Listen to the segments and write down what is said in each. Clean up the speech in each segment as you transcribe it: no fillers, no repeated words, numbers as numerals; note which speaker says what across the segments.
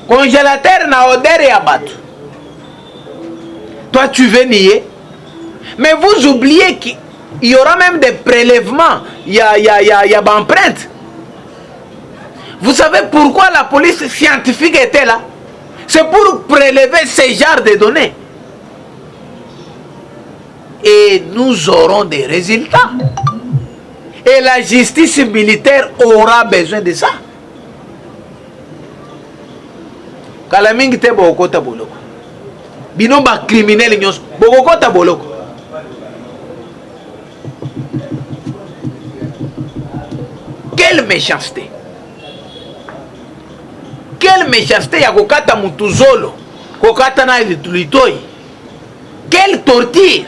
Speaker 1: Congélateur na odeur ya bato. Toi tu veux nier. Mais vous oubliez qu'il y aura même des prélèvements. Il y a d'empreintes. Vous savez pourquoi la police scientifique était là? C'est pour prélever ce genre de données. Et nous aurons des résultats. Et la justice militaire aura besoin de ça. Kalamingi te bokota boloko. Bino ba criminel nyos bokota boloko. Quelle méchanceté. Quelle méchanceté ya kokata mutuzolo. Kokata na litoi. Quelle torture.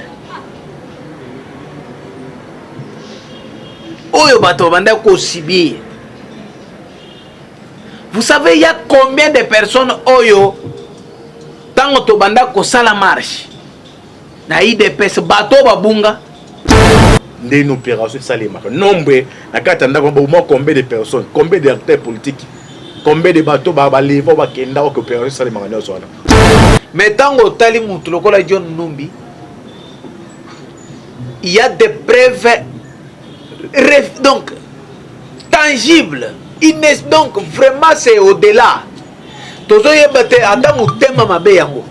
Speaker 1: Oyo bato banda ko subir. Vous savez, il y a combien de personnes oyo tango to banda ko sala marche. Na IDPS bato babunga.
Speaker 2: Ndé une opération salima. Nombre na katanda ko combien de personnes, combien d'acteurs politiques, combien de bateaux ba levo ba kenda ko opération salima ngana zona.
Speaker 1: Mais tango tali mutu lokola John Numbi, il y a des preuves donc tangibles. Donc vraiment c'est au-delà. Tozo yebate ata mutema mabe yango.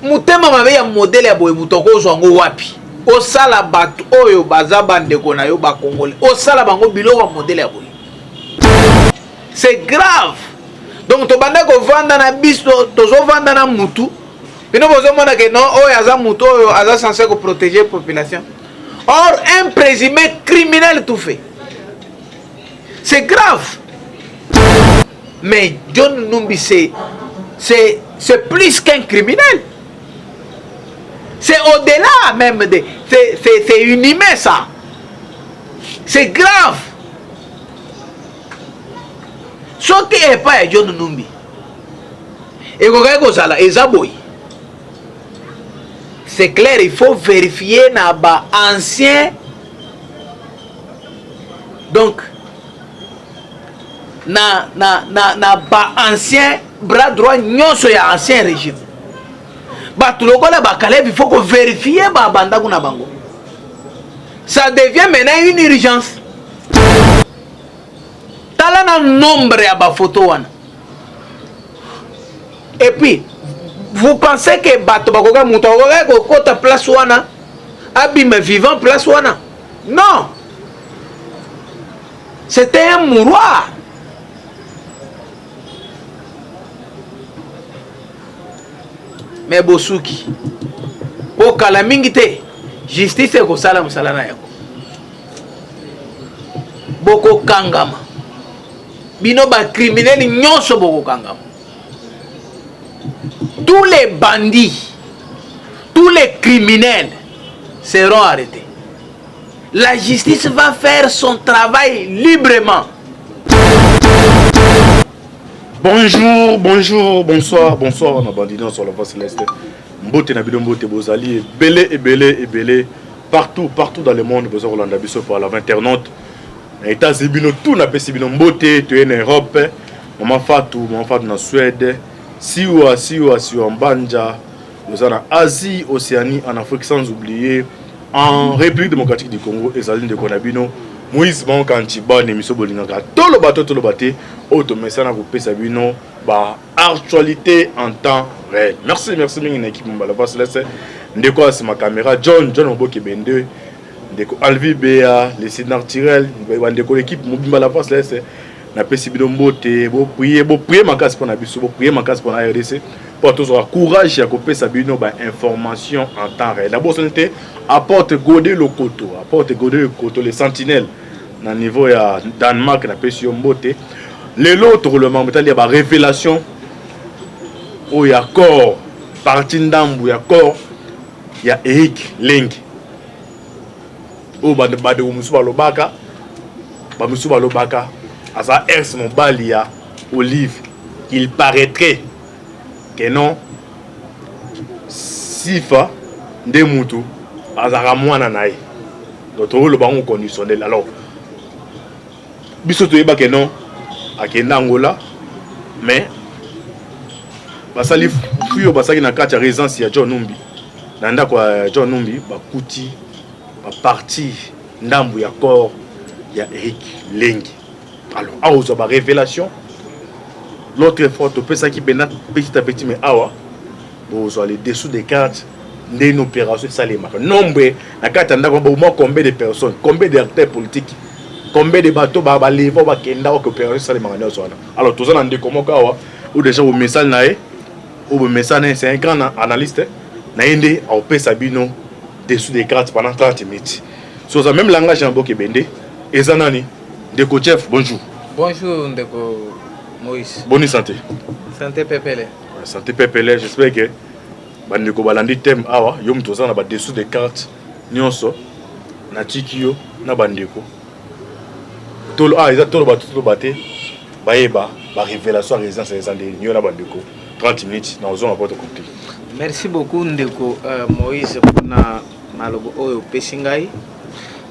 Speaker 1: Mutema mabe ya modèle ya boye mutoko zongo wapi. Osala batu oyo baza bandeko na yo ba Congolais. Osala bango biloko modèle ya boye. C'est grave. Donc to banda ko vanda na biso tozo vanda na mutu. Bino bozo mona ke non oyo aza mutu oyo aza censé ko protéger population. Or un présumé criminel tout fait. C'est grave. Mais John Numbi, c'est plus qu'un criminel. C'est au-delà même de... C'est inhumain ça. C'est grave. Ce qui n'est pas John Numbi. Et c'est clair, il faut vérifier naba ancien. Donc, na ba ancien bras droit nyonso ya ancien régime. Ba tulokola ba Caleb, il faut que vérifier ba banda kuna bango. Ça devient maintenant une urgence. Tala na nombre ya ba photo wana. Et puis vous pensez que bato bakoka muto ko kota place wana abime vivant place wana? Non. C'était un mouroir. Mais bosuki o kala mingi te justice ko sala musala na yako boko kangama bino ba criminel nyonso boko kangama. Tous les bandits, tous les criminels seront arrêtés. La justice va faire son travail librement.
Speaker 2: Bonjour, bonjour, bonsoir, bonsoir, ma bandit sur la voie céleste. Mbote na bido mbote bozali belé partout dans le monde besoin Rolanda biso pour la internaute. Na États-Unis tout na pesi bino mbote tu es en Europe, maman Fatou na Suède, siwa en Banja, nous en Asie, Océanie, en Afrique sans oublier en République démocratique du Congo et Zaline de Konabino. Moïse Bankanchiba Nemiso Bolingaka tolo bate automesana ko pesa bino ba actualité en temps réel. Merci mingi na équipe mbala va se laisser ndeko à ma caméra John Oboke Bende ndeko Alvi Bea les Sidnar Tirel ndeko l'équipe mbala va se laisser na pesi bino mbote bo prier makas pour na biso bo prier makas pour na RDC pour tous avoir courage ya ko pesa bino ba information en temps réel. La bonne apporte Godé Lokoto, les sentinelles na niveau ya Danemark na pesi mbote. Les autres le membre il y a ba révélation o ya corps parti ndambu ya corps ya Eric Leng o ba de musuba lobaka asa ex mobali ya Olive. Il paraîtrait que non sifa ndemutu azara mwana nae donc le bango conditionnel. Alors biso to yeba que non akenda Angola mais basali fuyo basaki na kati ya résidence ya John Numbi na ndako ya John Numbi bakuti ba parti ndambu ya corps ya Eric Lengi. Alors aozo ba révélation l'autre fois to pesa ki bena petit à petit mais awa bozo les dessous des cartes d'une opération salima nombre na kati ya ndako ba combien de personnes, combien d'acteurs politiques, combien de bateaux ba levo ba kenda ko opération salima ngana zo. Alors tous en ndeko moko awa ou déjà au message nae ou message c'est un grand analyste na ende au pesa bino dessous des cartes pendant 30 minutes. Sur ça même langage en boke bende ezanani ndeko chef bonjour.
Speaker 1: Bonjour ndeko Moïse.
Speaker 2: Bonne santé.
Speaker 1: Santé Pepele.
Speaker 2: Santé Pepele, j'espère que bandeko balandi thème awa yo mtoza na ba dessous des cartes nyonso na tikio na bandeko. Tolo eza tolo baté baeba ba révélation résidence les andé nyo na bandeko 30 minutes na ozona porte compte.
Speaker 1: Merci beaucoup ndeko Moïse pour na malobo oyo pesingai.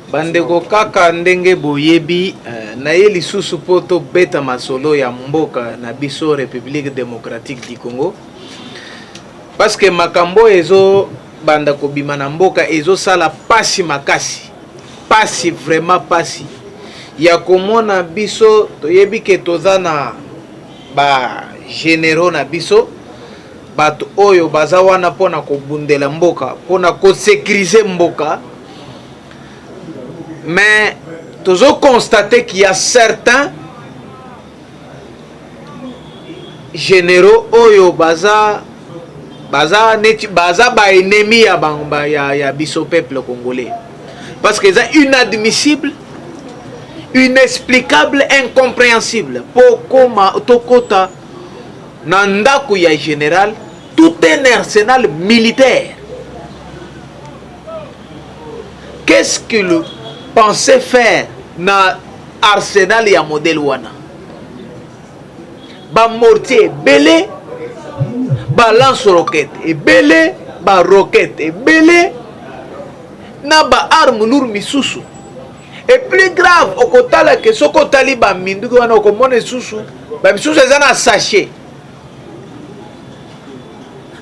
Speaker 1: Bandeko kaka ndenge boyebi na ye lisusu poto beta masolo ya mboka na biso République démocratique du Congo parce que makambo ezo banda kobima na mboka ezo sala pasi makasi pasi vraiment pasi ya komona biso toyebi ke toza na ba généraux na biso bato oyo baza wana pona kobundela mboka pona ko sécuriser mboka. Mais tous ont constaté qu'il y a certains généraux oyo baza ba ennemi ya biso peuple congolais parce que c'est inadmissible, inexplicable, incompréhensible pourquoi tokota nandaku ya général tout un arsenal militaire. Qu'est-ce que le pensez faire na arsenal ya modèle wana ba mortier belé ba lance roquette et belé ba roquette et belé na ba arme lourd misusu et plus grave okotala ke soko tali ba minduko wana okomona susu ba misusu ezana sachet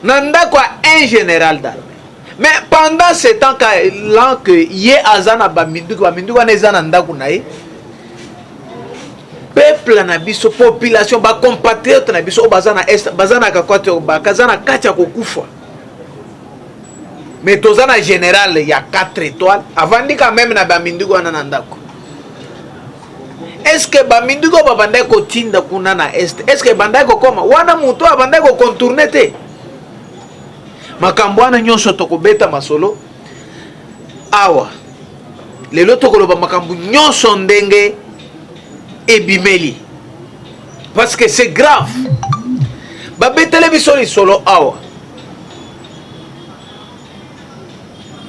Speaker 1: na ndako un général d'armée. Mais pendant ce temps que ye azana baminduki wana ezana ndaku na ye peuple na biso population ba compatriote na biso bazana est bazana kakwato bakazana kati ya kokufa. Mais tozana général ya 4 étoiles avandika même na baminduki wana na ndaku. Est-ce que baminduki babandai ko tinda kuna na est? Est-ce que bandai ko koma wana muto abandai ko contourner te? Makambo wana nyonso tokobeta masolo awa lelo tokoloba makambo nyonso ndenge ebimeli parce que c'est grave babetele biso lisolo awa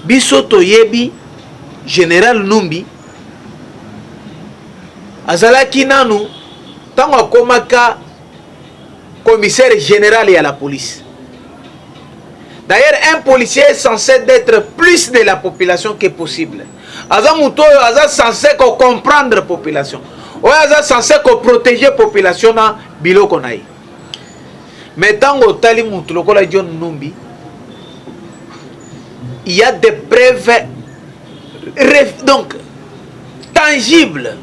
Speaker 1: biso toyebi général Numbi azalaki nanu tango akomaka commissaire général ya la police. D'ailleurs, un policier est censé être plus de la population que possible. Azamuto est censé comprendre la population. Il est censé protéger la population na biloko na ye. Mais tant que tali mutu lokola John Numbi, il y a des preuves donc tangibles.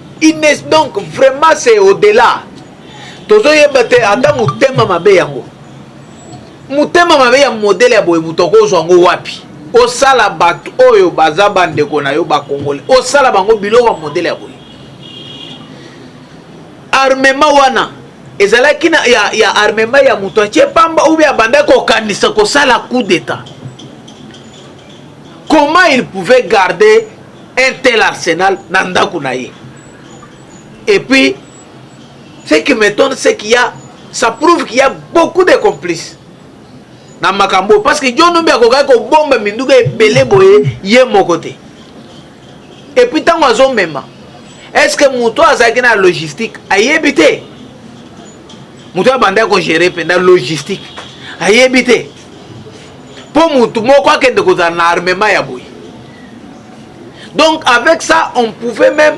Speaker 1: Donc vraiment c'est au-delà. Tozo yebate ata mutema mabe yango. Mutema mabe ya modele ya boye mutoko zongo wapi osala bato oyo baza bandeko na yo ba Congolais osala bango biloko modele ya boye armement wana ezalaki na ya armement ya muto atie pamba ou bien banda ko kanisa ko sala coup d'état. Comment il pouvait garder un tel arsenal na ndaku na ye? Et puis ce qui m'étonne c'est qu'il y a ça prouve qu'il y a beaucoup de complices. Na makambo parce que John Numbi akoka ko bomba minduka ebele boye ye mokote. Et puis tango azo mema. Est-ce que muto azaki na logistique ayebite? Muto abanda ko gérer pendant logistique ayebite. Pour muto moko akende ko na armement ya boye. Donc avec ça on pouvait même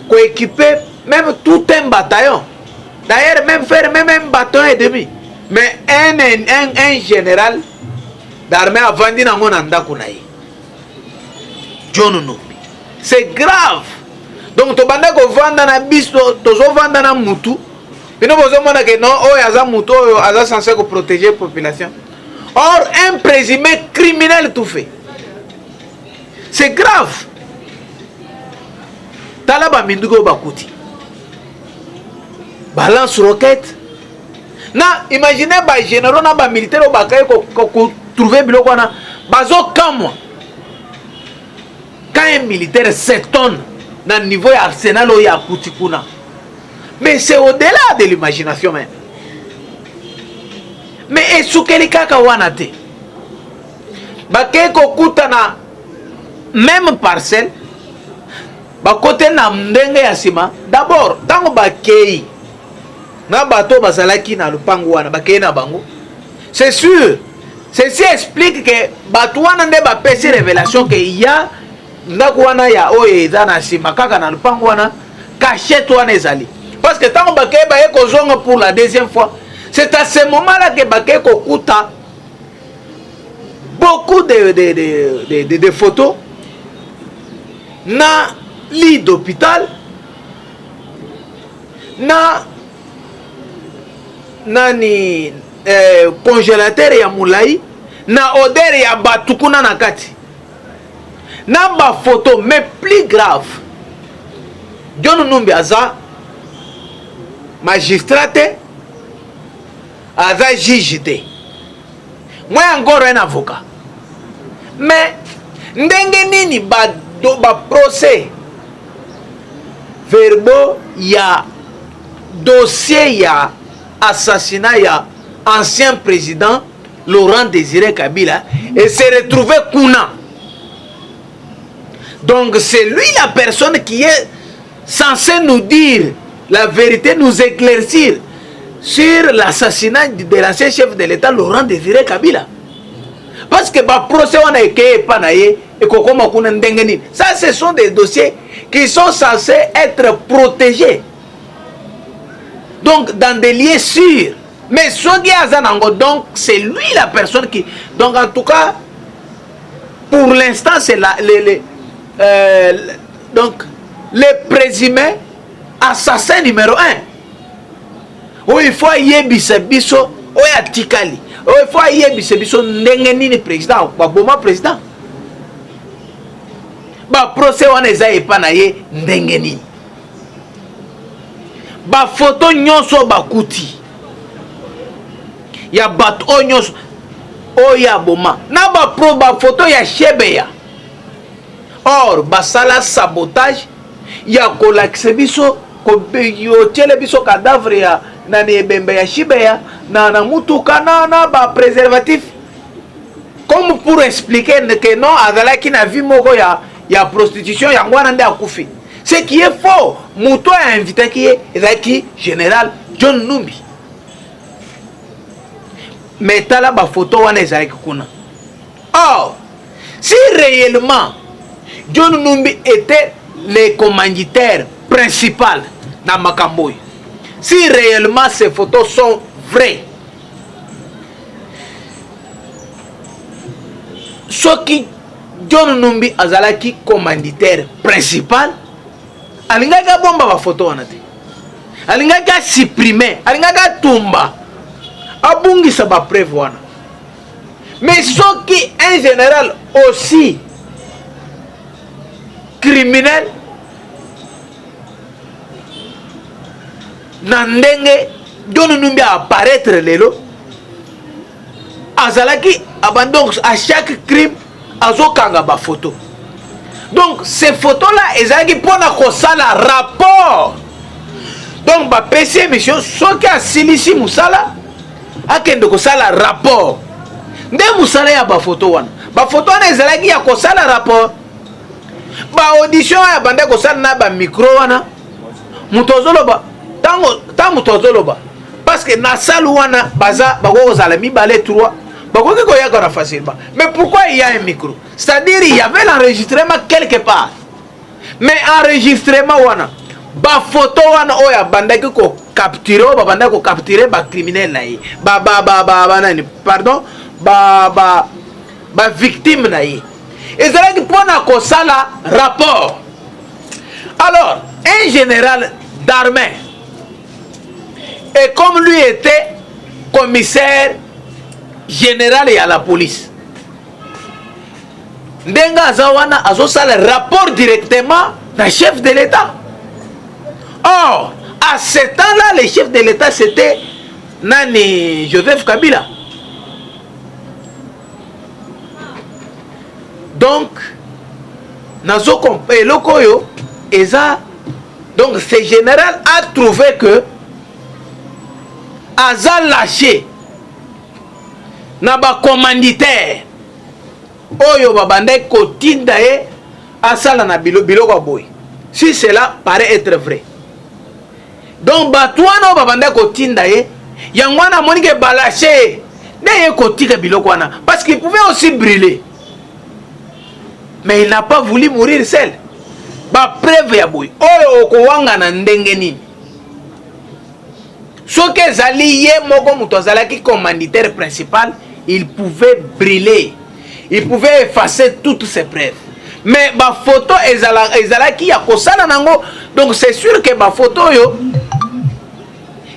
Speaker 1: coéquiper même tout un bataillon. D'ailleurs même faire même un bataillon et demi. mais un général d'armée a vendu dans mon ndako na ye John Numbi. C'est grave. Donc to banda ko vanda na biso tozo vanda na mutu bino bozo mona que non o yaza mutu o aza censé ko protéger population. Or un présumé criminel tout fait. C'est grave. Talaba mindugo bakuti. Balance roquette. Na imaginez ba généraux na ba militaire ba kay ko trouver biloko na bazo kamwa. Quand un militaire s'étonne dans le niveau arsenal où il y a Koutikuna. Mais c'est au-delà de l'imagination même. Mais est-ce que les kakawanate? Bakeko kutana même parcelle. Bakote na mdenge ya sima. D'abord, tango bakei na bato basalaki na lupango wana bakei na bango. C'est sûr. Ceci explique que bato wana nde ba pesi révélation que il y a ndako wana ya oyo eza na sima kaka na lupango wana cachette wana ezali. Parce que tango bakei baye kozonga pour la deuxième fois, c'est à ce moment-là que bakei kokuta beaucoup de photos na lit d'hôpital na nani congélateur ya mulai na odeur ya batukuna na kati na ba photo. Mais plus grave, John Numbi aza magistrat aza juge te, moi encore un avocat. Mais ndenge nini ba procès verbaux ya dossier ya assassinat ya ancien président Laurent Désiré Kabila et s'est retrouvé Kuna. Donc c'est lui la personne qui est censée nous dire la vérité, nous éclaircir sur l'assassinat de l'ancien chef de l'État Laurent Désiré Kabila. Parce que le procès on a été panaye et kokoma kuna ndengeni. Ça ce sont des dossiers qui sont censés être protégés. Donc dans des lieux sûrs. Mais Sogi Azanango, donc c'est lui la personne qui... Donc en tout cas, pour l'instant, c'est donc le présumé assassin numéro 1. Où il faut y biso, où il y a Tikali. Où il faut y biso, n'engeni président, baboma président. Ba procès on est pas naie n'engeni. Ba photo nyonso bakuti. Ya bat onyos oya boma na ba pro ba photo ya Shebeya. Or basala sabotage ya kolakse biso ko yo tele biso cadavre ya na nebembe ya Shebeya na mutuka na ba préservatif comme pour expliquer que non azalaki na vie moko ya prostitution ya ngwana nde akufi. Ce qui est faux. Muto a invité qui est général John Numbi. Mais t'as là ba photo wana ezalaki kuna. Or, si réellement John Numbi était le commanditaire principal dans Makamboy, si réellement ces photos sont vraies, ce qui John Numbi azalaki commanditaire principal, alingaka bomba ba photo wana te. Alingaka supprimer, alingaka tumba. Abungisa ba preuve wana. Mais ce qui en général aussi criminel nandenge John Numbi apparaître lelo azalaki abandon à chaque crime azokanga ba photo. Donc ces photos là ezalaki pona ko sala rapport. Donc ba PC mission soki asilisi musala akende ko sala rapport. Nde musala ya ba photo wana. Ba photo wana ezalaki ya ko sala rapport. Ba audition ya bande ko sala na ba micro wana. Mutozoloba tango tozoloba parce que na salle wana baza bako zala mibale 3 bako ko yakora facilement. Mais pourquoi il y a un micro? C'est-à-dire il y avait l'enregistrement quelque part. Mais enregistrement wana ba photo wana oya bandaki ko capturer o babanda ko capturer ba criminel na ye nani pardon ba victime na ye ezalaki mpona kosala rapport. Alors un général d'armée et comme lui était commissaire général et à la police ndenga aza wana azosala rapport directement na chef de l'État. Or à ce temps-là le chef de l'État c'était nani Joseph Kabila. Donc nazo eloko yo eza donc ce général a trouvé que aza lâché na ba commanditaire oyo babandai kotinda ye asala na biloko boy. Si cela paraît être vrai, donc bato wana babandai kotinda ye yango wana moni ke balâché nde ye kotika biloko wana parce qu'il pouvait aussi brûler, mais il n'a pas voulu mourir seul. Ba preuve ya boy oyo okowanga na ndenge nini soki ezali ye moko moto azalaki commanditaire principal, il pouvait brûler, il pouvait effacer toutes ses preuves. Mais ba photo ezalaki ya kosala nango, donc c'est sûr que ba photo yo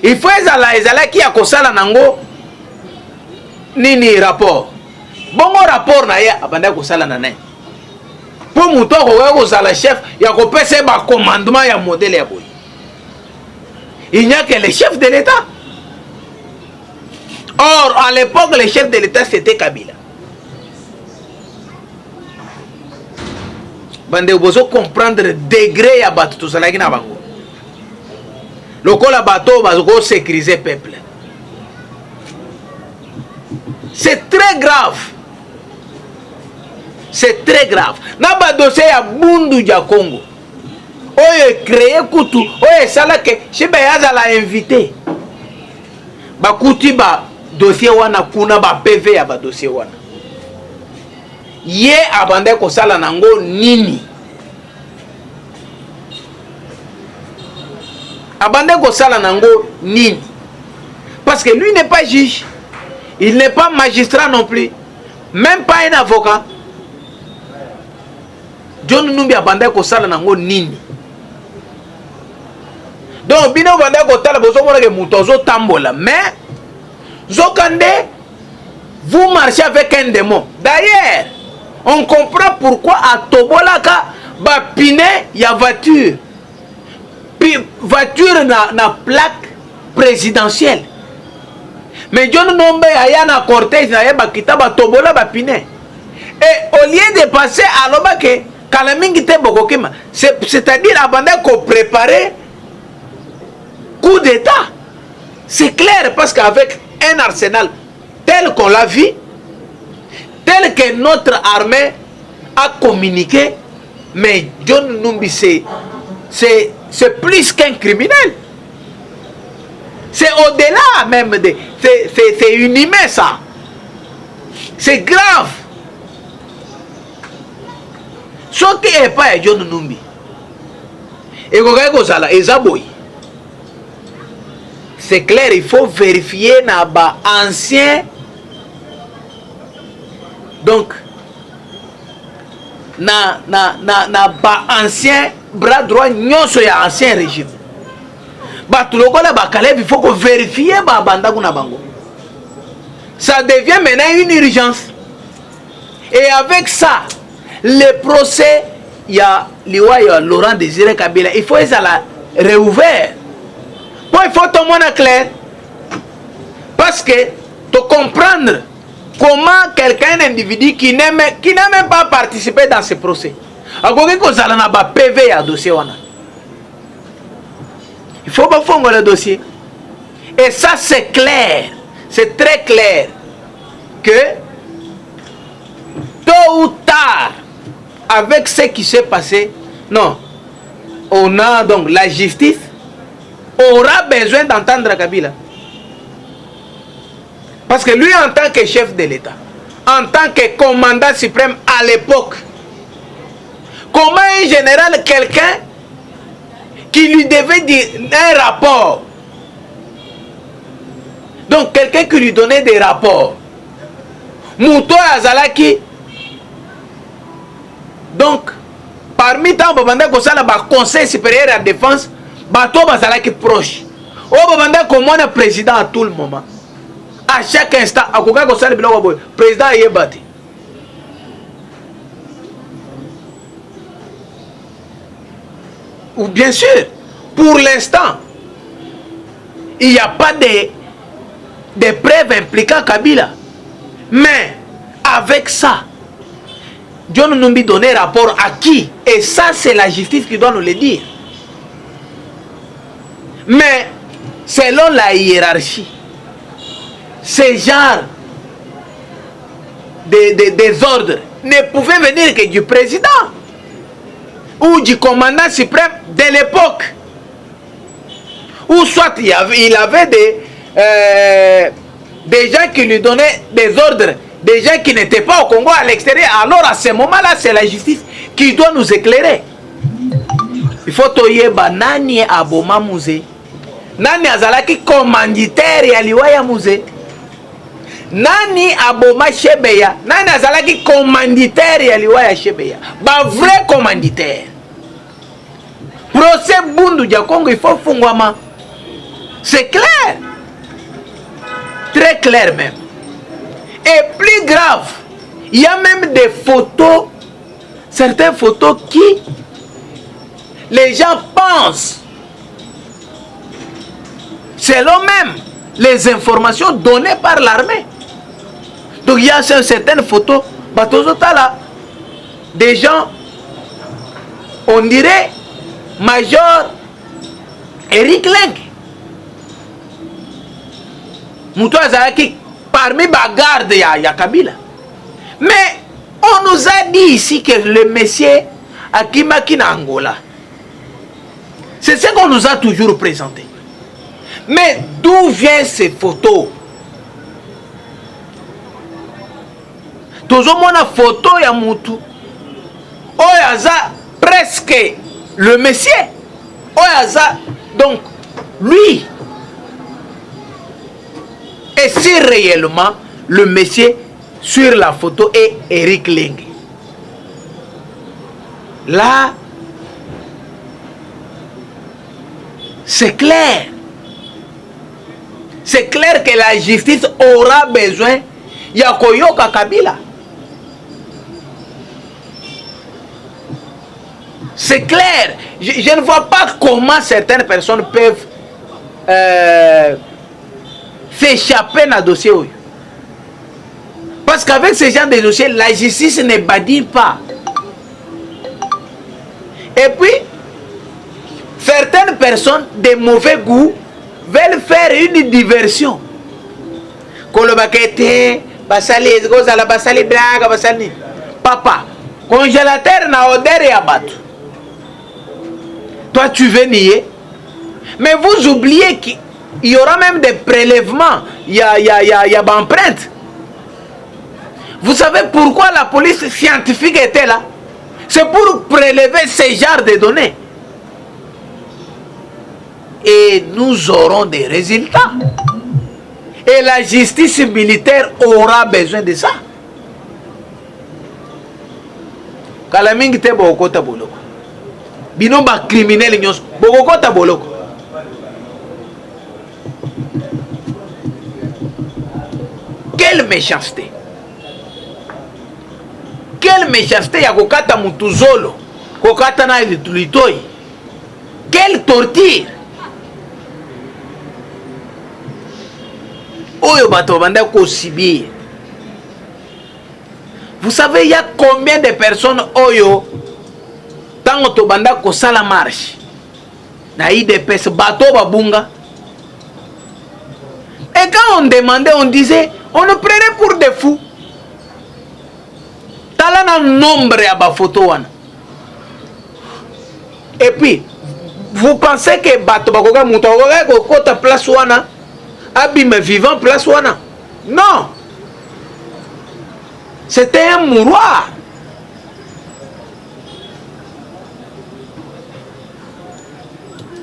Speaker 1: il faut ezalaki ya kosala nango nini rapport. Bongo rapport na ye abanda kosala na naye pour moto akokoki kozala chef ya kopesa ba commandement ya modèle ya boye. Il n'y a que le chef de l'État. Or, à l'époque, le chef de l'État, c'était Kabila. Bande, vous comprendre le degré ya bato tout ça là qui n'a pas. Le col à bateau va sécuriser le peuple. C'est très grave. C'est très grave. N'a pas dossier à Bundu ya Congo. Oye créé kutu oye sala ke shibe yaza la invité ba kuti ba dossier wana kuna ba PV ya ba dossier wana ye abande ko sala nango nini abande ko sala nango nini parce que lui n'est pas juge, il n'est pas magistrat non plus, même pas un avocat. John Numbi abande ko sala nango nini. Donc bino bande ko tala bozo mona ke mutozo tambola, mais zokande vous marchez avec un démon. D'ailleurs on comprend pourquoi à Tobolaka ba pine ya voiture na plaque présidentielle, mais John Nombe aya na cortège na ye ba kitaba Tobola ba pine, et au lieu de passer à l'obake kalamingi te bokokima, c'est-à-dire abandon qu'on préparer coup d'état. C'est clair parce qu'avec un arsenal tel qu'on l'a vu, tel que notre armée a communiqué, mais John Numbi c'est plus qu'un criminel. C'est au-delà même de... C'est inhumain ça. C'est grave. Ce qui n'est pas John Numbi. Et c'est clair, il faut vérifier naba ancien. Donc na ba ancien bras droit nyonso ya ancien régime. Ba tulokola ba Caleb, il faut que vérifier ba bandaku na bango. Ça devient maintenant une urgence. Et avec ça, le procès il y a Laurent Désiré Kabila, il faut ça la réouvert. Bon, il faut tout le monde clair. Parce que tu comprendre comment quelqu'un, un individu qui n'a même pas participé dans ce procès, il faut pas faire le dossier. Et ça c'est clair, c'est très clair que tôt ou tard, avec ce qui s'est passé, non, on a donc la justice aura besoin d'entendre Kabila. Parce que lui, en tant que chef de l'État, en tant que commandant suprême à l'époque, comment un général, quelqu'un qui lui devait dire un rapport Donc quelqu'un qui lui donnait des rapports. Mouto Azalaki. Donc, parmi tant babanda ko sala ba conseil supérieur à la défense, bato bazalaki proche. O babanda ko mona président à tout le moment. À chaque instant, akoka ko sala biloko boy, président yebati. Ou bien sûr, pour l'instant, il n'y a pas de preuves impliquant Kabila. Mais avec ça, Dieu nous a donné rapport à qui? Et ça, c'est la justice qui doit nous le dire. Mais selon la hiérarchie, ce genre des ordres ne pouvaient venir que du président ou du commandant suprême de l'époque. Ou soit il avait des gens qui lui donnaient des ordres, des gens qui n'étaient pas au Congo, à l'extérieur. Alors à ce moment-là, c'est la justice qui doit nous éclairer. Il faut toyeba nani aboma musée. Nani azalaki commanditaire ya liwaya musée. Nani aboma Shebeya. Nani azalaki commanditaire ya liwaya Shebeya. Ba vrai commanditaire. Procès Bundu dia Congo, il faut fungwama. C'est clair. Très clair même. Et plus grave, il y a même des photos, certaines photos qui, les gens pensent, selon même les informations données par l'armée. Donc il y a certaines photos, des gens, on dirait, Major Eric Leng. Moutou Azalaki parmi les gardes de Kabila. Mais on nous a dit ici que le monsieur Akimaki na Angola. C'est ce qu'on nous a toujours présenté. Mais d'où viennent ces photos? Toujours mon photo ya Moutou. Oyaza presque le monsieur. Oyaza donc lui. Et si réellement le monsieur sur la photo est Eric Leng, là, c'est clair. C'est clair que la justice aura besoin de Koyoka Kabila. C'est clair. Je ne vois pas comment certaines personnes peuvent s'échapper dans le dossier. Parce qu'avec ce genre de dossier, la justice ne badine pas. Et puis, certaines personnes de mauvais goût veulent faire une diversion. Papa, congélateur na odeur ya bato. Toi, tu veux nier. Mais vous oubliez qu'il y aura même des prélèvements. Il y a d'empreintes. Vous savez pourquoi la police scientifique était là? C'est pour prélever ce genre de données. Et nous aurons des résultats. Et la justice militaire aura besoin de ça. Kalamingi te bokota boloko. Bino ba criminel nyos bokota boloko. Quelle méchanceté. Quelle méchanceté ya kokata mutuzolo. Kokata na litoi. Quelle torture. Oyo bato banda ko sibir. Vous savez, il y a combien de personnes oyo tango to banda ko sala marche. Na IDPS bato babunga. Et quand on demandait, on disait, on nous prenait pour des fous. Talana nombre à ba photo wana. Et puis, vous pensez que bato bakoka muto ko kota place wana abime vivant place wana? Non. C'était un mouroir.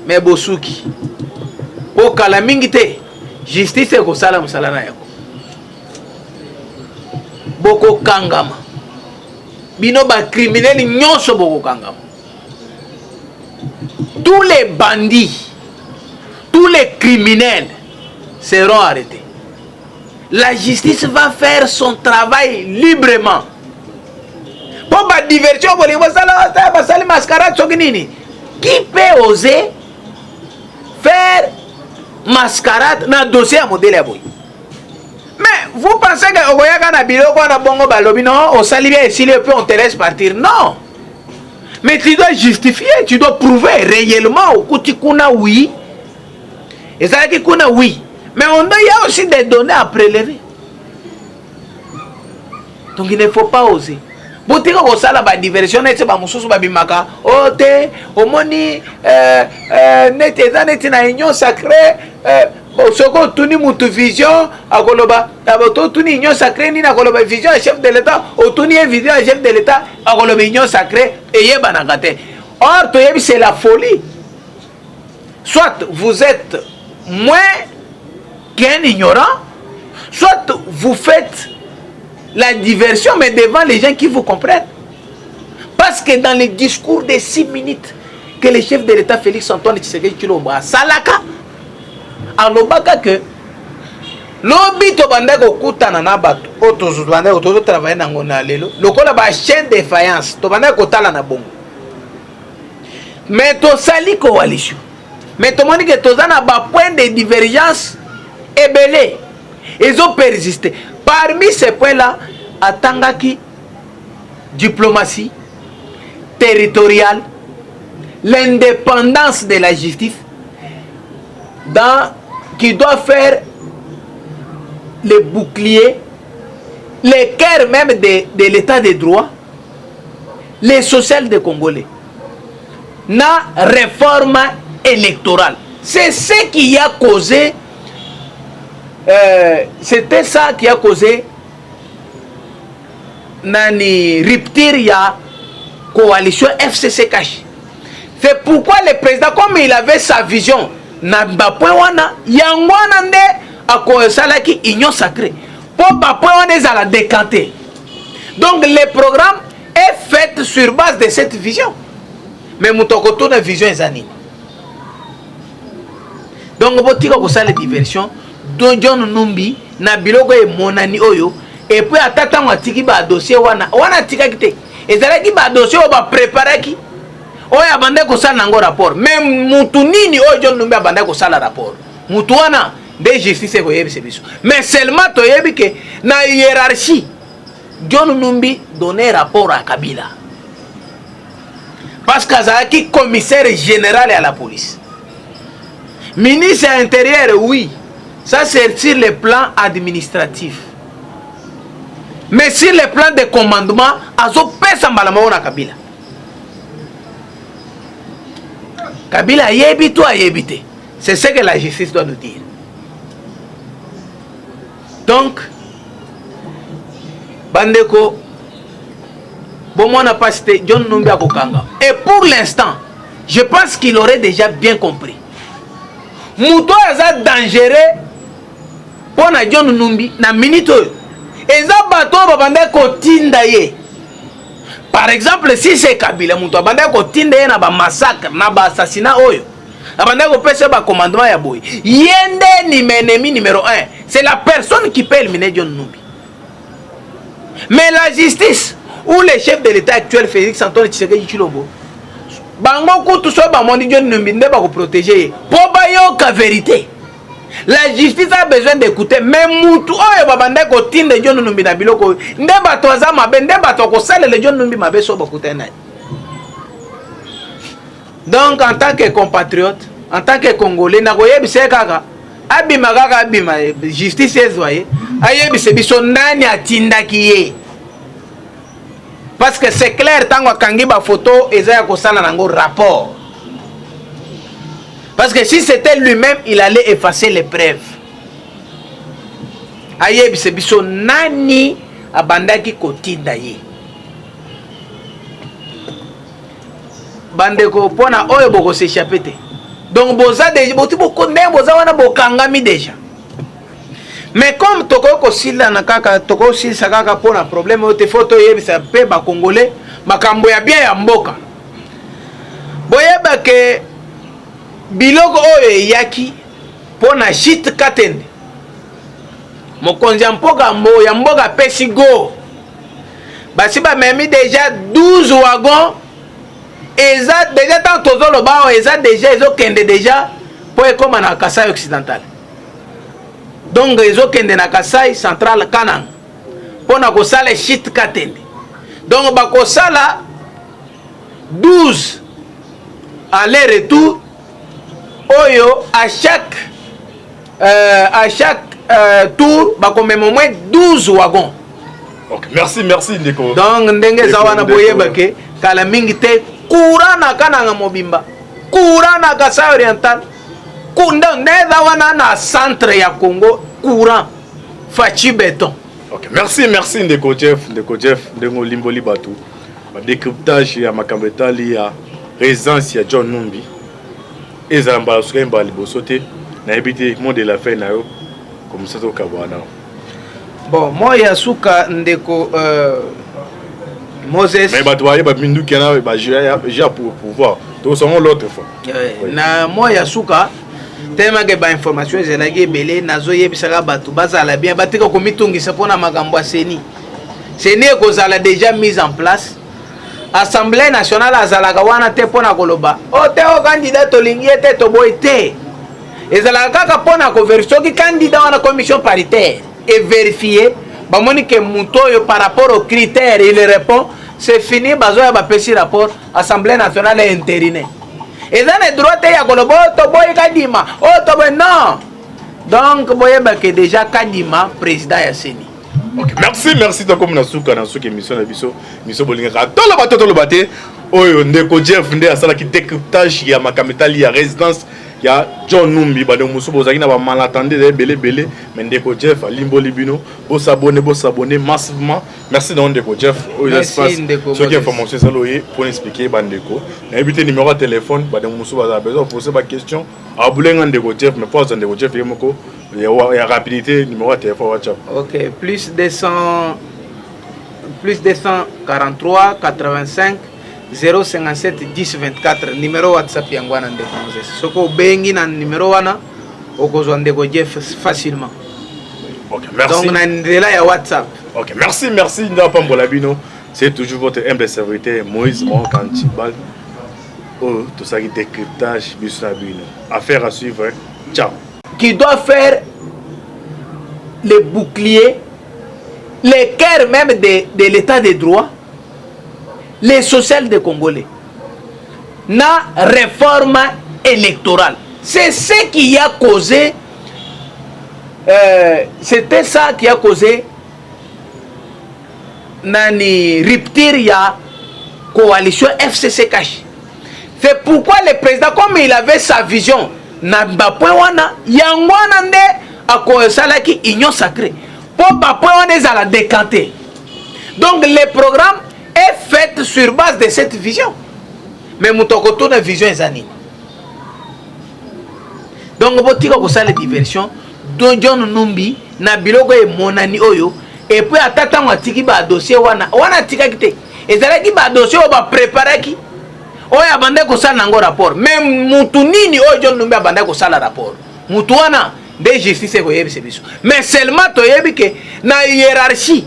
Speaker 1: Mais Bosuki, au Kalamingite, justice ekosala mosala na yango bokokangama bino bacriminel nyonso bokokangama tous les bandits tous les criminels seront arrêtés. La justice va faire son travail librement. Pour ma diversion, mascarade, qui peut oser faire mascarade dans le dossier à modèle? Mais vous pensez que Ogoyaga na biloko na bongo balobi non, au salibia et s'il peut on te laisse partir? Non. Mais tu dois justifier, tu dois prouver réellement au Koutikuna oui. Et ça dit qu'on a oui. Mais il y a aussi des données à prélever. Donc il ne faut pas oser. Si vous avez la diversion, vous avez une union sacrée. Soko tuni mutu vision akoloba taboto tuni union sacrée ni nakoloba vision chef de l'état otuni vision chef de l'état akoloba union sacrée et yebanakate. Or toyebi c'est la folie. Soit vous êtes moins qu'un ignorant, soit vous faites la diversion mais devant les gens qui vous comprennent. Parce que dans les discours de 6 minutes que le chef de l'état Félix Antoine Tshisekedi Tshilombo a salaka alobaka que lobi to banda ko kutana na bato oto banda ko to travailler na ngona lelo lokola ba chaîne de faïence to banda ko tala na bongo mais to sali coalition mais to moni que to zana ba point de divergence ebele ils ont persisté parmi ces points là atangaki diplomatie territoriale, l'indépendance de la justice qui doit faire le bouclier, le cœur même de l'état de droit, les social des Congolais. La réforme électorale. C'est ce qui a causé, c'était ça qui a causé nani rupture ya coalition FCC cash. C'est pourquoi le président, comme il avait sa vision, n'a pas point wana yangwana nde akosalaki union sacrée. Pour pas point wana za la décanter. Donc le programme est fait sur base de cette vision. Mais mutokoto na vision ezani. Donc botika ko sala diversion don John Numbi na biloko e monani oyo et puis atata matiki ba dossier wana tika kite. Ezalaki ba dossier ba préparer ki oya bande ko sala nango rapport mais mutu nini oyo John Numbi bande ko sala rapport mutu wana de justice ko yebi sebiso mais seulement to yebi que na hiérarchie John Numbi donner rapport à Kabila parce qu'azalaki commissaire général à la police ministre intérieur oui ça c'est sur le plan administratif. Mais sur le plan de commandement, azo pesa mbalama na Kabila. Kabila yebi to ayebite. C'est ce que la justice doit nous dire. Donc, bandeko, bon moi n'a pas cité John Numbi Akokanga. Et pour l'instant, je pense qu'il aurait déjà bien compris. Mouto est dangereux pour na John Numbi na minute. Par exemple, si c'est Kabila, muto banda ko tinda na ba massacre, na ba assassinat oyo. Abanda ko pesa ba commandement ya boy. Yende ni ennemi numéro 1. C'est la personne qui peut éliminer John Numbi. Mais la justice ou le chef de l'état actuel Félix Antoine Tshisekedi Tshilombo bango kutu so ba moni John Numbi nde ba ko protéger pour ba yo ka vérité. La justice a besoin d'écouter. Mais mutu oyo babanda ko tinde John Numbi na biloko nde bato aza mabe nde bato ko sala le John Numbi mabe so bakute na. Donc en tant que compatriote, en tant que Congolais na koyebise kaka abima kaka abima justice ezwaye ayebise biso nani atindaki ye. Parce que c'est clair tango akangi ba photo eza ya kosala nango rapport. Parce que si c'était lui-même, il allait effacer les preuves. Ayebi se biso nani abandaki kotinda ye. Bandeko pona oyo boko s'échapper te. Donc boza déjà boti boko ne boza wana bokangami déjà. Mais comme toko sila na kaka toko sila kaka pona problème ote photo yebisa pe ba congolais makambo ya bien ya mboka boyeba ke biloko oyo yaki pona shit katende mokonzi ya mboka pesi go basi bamemi déjà 12 wagons eza déjà tant tozoloba oyo eza déjà ezokende déjà po ekoma na Kasai occidental. Donc ezokende na Kasai central Kanang pona kosala shit katende. Donc bakosala 12 aller-retour oyo à chaque tour bakomema au moins 12 wagons.
Speaker 2: Ok, merci Ndeko.
Speaker 1: Donc ndenge zawana boyeba ke kala mingi te courant na Kananga mobimba courant na Kasai oriental kunda ndeza wana na centre ya Congo courant fachi béton.
Speaker 2: Ok, merci Ndeko Jeff ndengo limboli batu ba décryptage ya makambo etali ya résidence ya John Numbi ezamba la suka mbali bosote na ebité monde de la fin na yo comme ça to kabwana.
Speaker 1: Bon moi ya suka ndeko Moses
Speaker 2: mais batu ba mindu kana ba ja pour pouvoir to son l'autre fois
Speaker 1: na moi ya suka tellement que ba information zelaki belé nazo yebisaka batu bazala bien batika komitungisa pona makambo ya seni ekozala déjà mise en place. Assemblée nationale azalaka wana te pona koloba o te o candidat tolingi te to boy te ezalaka kaka pona ko vérifier ki candidat wana commission paritaire et vérifier bamoni ke muto yo par rapport aux critères il répond c'est fini bazo ya bapesi rapport Assemblée nationale est intérinée ezana droit te ya koloba to boy kadima o to boy non donc boyeba ke déjà kadima président ya seni.
Speaker 2: Ok, merci donc comme na suka émission na biso bolinga tolo baté oyo Ndeko Jeff nde asala ki décryptage ya makametali ya résidence ya John Numbi bade musu bozaki na ba malatande belé mais Ndeko Jeff limboli bino bo s'abonner massivement. Merci donc Ndeko Jeff oyo espace ce qui information ça loyer pour expliquer bandeko na éviter numéro de téléphone bade musu baza besoin poser ba question a boulenga Ndeko Jeff mais pas Ndeko Jeff yemoko il y a rapidité numéro de téléphone WhatsApp.
Speaker 1: OK, plus 243 85 057 10 24 numéro WhatsApp yangwana Ndeko Moses. Soko bengi na numéro wana okozwa Ndeko Jeff facilement.
Speaker 2: OK, merci.
Speaker 1: Donc na ndela ya WhatsApp.
Speaker 2: OK, merci Ndapambola bino. C'est toujours votre humble serviteur Moïse Monkantibal. Oh, tout ça qui décryptage bisabino. Affaire à suivre. Ciao.
Speaker 1: Qui doit faire le bouclier, le cœur même de l'état de droit, les social des Congolais. Na réforme électorale. C'est ce qui a causé, c'était ça qui a causé nani rupture ya coalition FCC Cash. C'est pourquoi le président, comme il avait sa vision, na bapwe wana yangwana nde akosalaki union sacrée pour bapwe wana ezala décanté. Donc le programme est fait sur base de cette vision, mais mutoko to na vision ezani. Donc botika kosala diversion don John Numbi na biloko e monani oyo et puis atata mwatiki ba dossier wana tika kite ezalaki ba dossier ba préparaki oya bande ko sala nango rapport mais mutu nini oyo John Numbi bande ko sala rapport mutu wana de justice ko yebi sebiso mais seulement to yebi ke na hiérarchie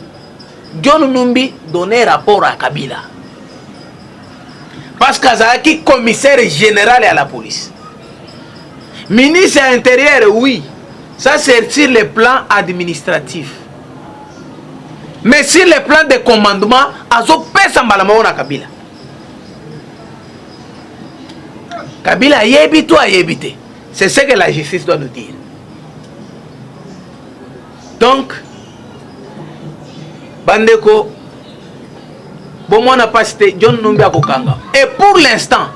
Speaker 1: John Numbi donner rapport à Kabila parce qu'azaki commissaire général à la police, ministre intérieur, oui, ça c'est sur le plan administratif, mais sur le plan de commandement azo pesa mbalama na Kabila. Kabila yebi to ayebite. C'est ce que la justice doit nous dire. Donc, bandeko, bon, moi n'a pas cité John Numbi Akokanga. Et pour l'instant,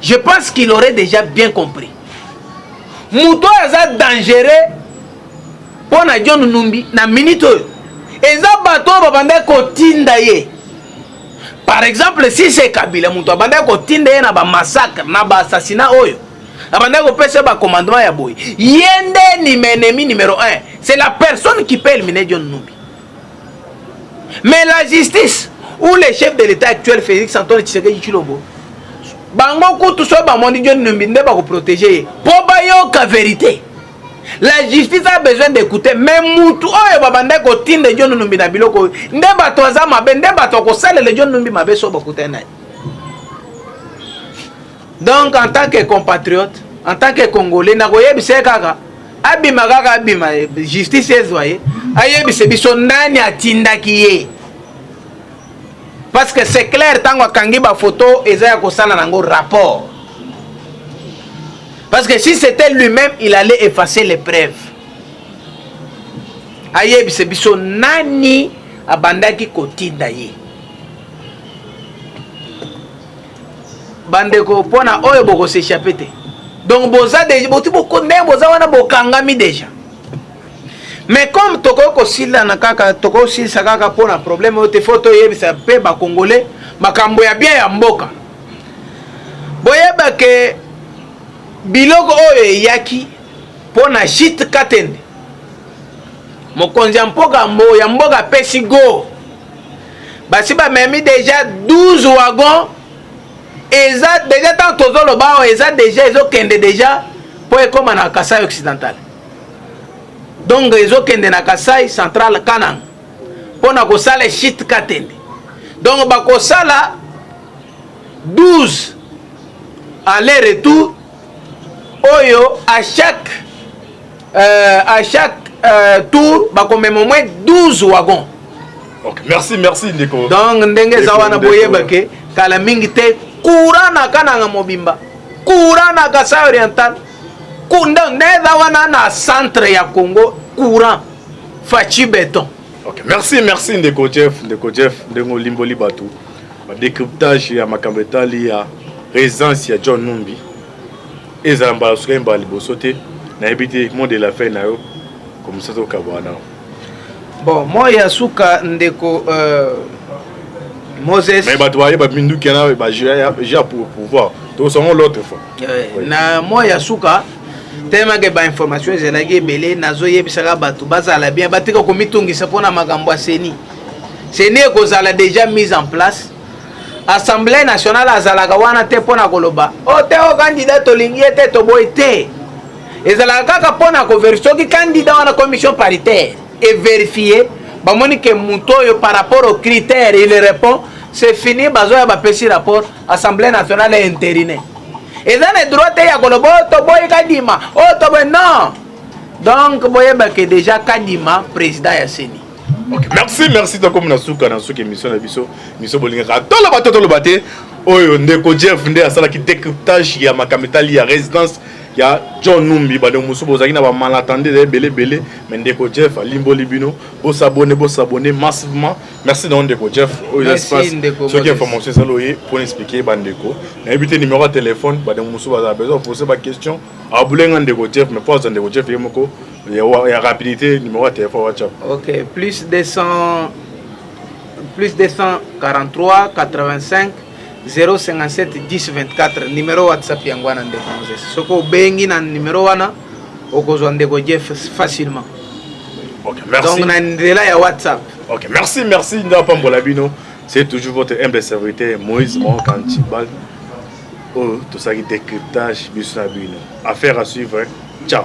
Speaker 1: je pense qu'il aurait déjà bien compris. Mouto est dangereux pour John Numbi na minute. Et ça bateau bandeko tindaye. Par exemple, si c'est Kabila, Mouto bandeko tindaye na ba massacre, na ba assassinat oyo. Abandako pesa ba commandement ya boy. Yende ni ennemi numéro 1. C'est la personne qui peut éliminer John Numbi. Mais la justice, ou le chef de l'État actuel, Félix Antoine Tshisekedi Tshilombo, bango kutu so ba moni John Numbi nde ba ko protéger pour ba yoka vérité. La justice a besoin d'écouter même mutu oyo babanda ko tinde John Numbi na biloko nde bato aza mabe nde bato ko sala le John Numbi mabe so ba kutena. Donc en tant que compatriote, en tant que Congolais na ko yebise kaka abima kaka abima justice ezwaye ayebise biso nani atindaki ye. Parce que c'est clair, tant que ba photo, il y a un rapport. Parce que si c'était lui-même, il allait effacer les preuves. Aïe, c'est biso nani abandaki kotinda ye. Bandeko pona oyo boko s'échapper te. Donc boza déjà, boko ne boza wana bokangami déjà. Mais comme toko sila na kaka toko sila kaka pona problème ote photo yebisa pe ba congolais makambo ya bien ya mboka boyeba ke biloko oyo yaki pona shit katende mokonzi ya mboka pesi go basi ba memi déjà 12 wagons eza déjà tant tozolo ba eza déjà ezokende déjà po ekoma na Kasai occidental. Donc ils ont kende na Kasai central Kanang pona ko sala shit katende. Donc ba ko sala 12 aller-retour oyo à chaque tour ba ko même au moins 12 wagons.
Speaker 2: OK, merci Ndeko.
Speaker 1: Donc ndenge zawana boyeba ke kala mingi te courant na Kananga mobimba. Courant na Kasai oriental. Kunda neza wana na centre ya Congo courant fachi béton.
Speaker 2: OK, merci Ndeko Jeff ndengo limboli batu. Ba décryptage ya makambetali ya résidence ya John Numbi. Ezamba sukemba libosote na ebité monde de la fin na yo comme ça to kabwana.
Speaker 1: Bon, moi ya suka ndeko Moses.
Speaker 2: Mais batu ba mindu kana ba ja pour pouvoir. To son l'autre fois.
Speaker 1: Na moi ya suka tellement que ba information zelaki belé nazo yebisaka batu bazala bien batika komitungisa pona makambo ya seni ekozala déjà mise en place. Assemblée nationale azalaka wana te pona koloba o te o candidat tolingi te to boy te ezalaka kaka pona ko vérifier soki candidat wana commission paritaire et vérifier bamoni ke muto yo par rapport aux critères il répond, c'est fini bazo ya ba pesi rapport Assemblée nationale est intérinée. Et dans les droits, il y a un Kadima. Oh, non. Donc, vous voyez déjà Kadima, président Yasseni.
Speaker 2: OK, merci. Donc, comme nous avons fait émission, mission Bolinga. Dans le bateau, Oyo, Ndeko Jeff, Ndé, Asala qui décryptage, il y a Makametali, il y a résidence, il y a John Numbi, Badon Moussou, Bozaki, n'a pas mal attendu, belé, mais Ndeko Jeff, Limbo Libino, vous s'abonner massivement. Merci donc Ndeko Jeff.
Speaker 1: Merci Ndeko.
Speaker 2: Ce qui est information, c'est pour expliquer Bandeko. N'hésitez numéro de téléphone, Badon Moussou, vous avez besoin de poser ma question. Abouler Ndeko Jeff, mais pas Ndeko Jeff, il y a rapidité, numéro de téléphone WhatsApp.
Speaker 1: OK, plus 243 85 057 10 24 numéro WhatsApp yangwana Ndeko Moses. Soko bengi na numéro wana okozwa Ndeko Jeff facilement.
Speaker 2: OK, merci.
Speaker 1: Donc na ndela ya WhatsApp.
Speaker 2: OK, merci Ndapambola Bino. C'est toujours votre humble serviteur Moïse Monkantibal. Oh, tout ça qui décryptage Bino. Affaire à suivre. Ciao.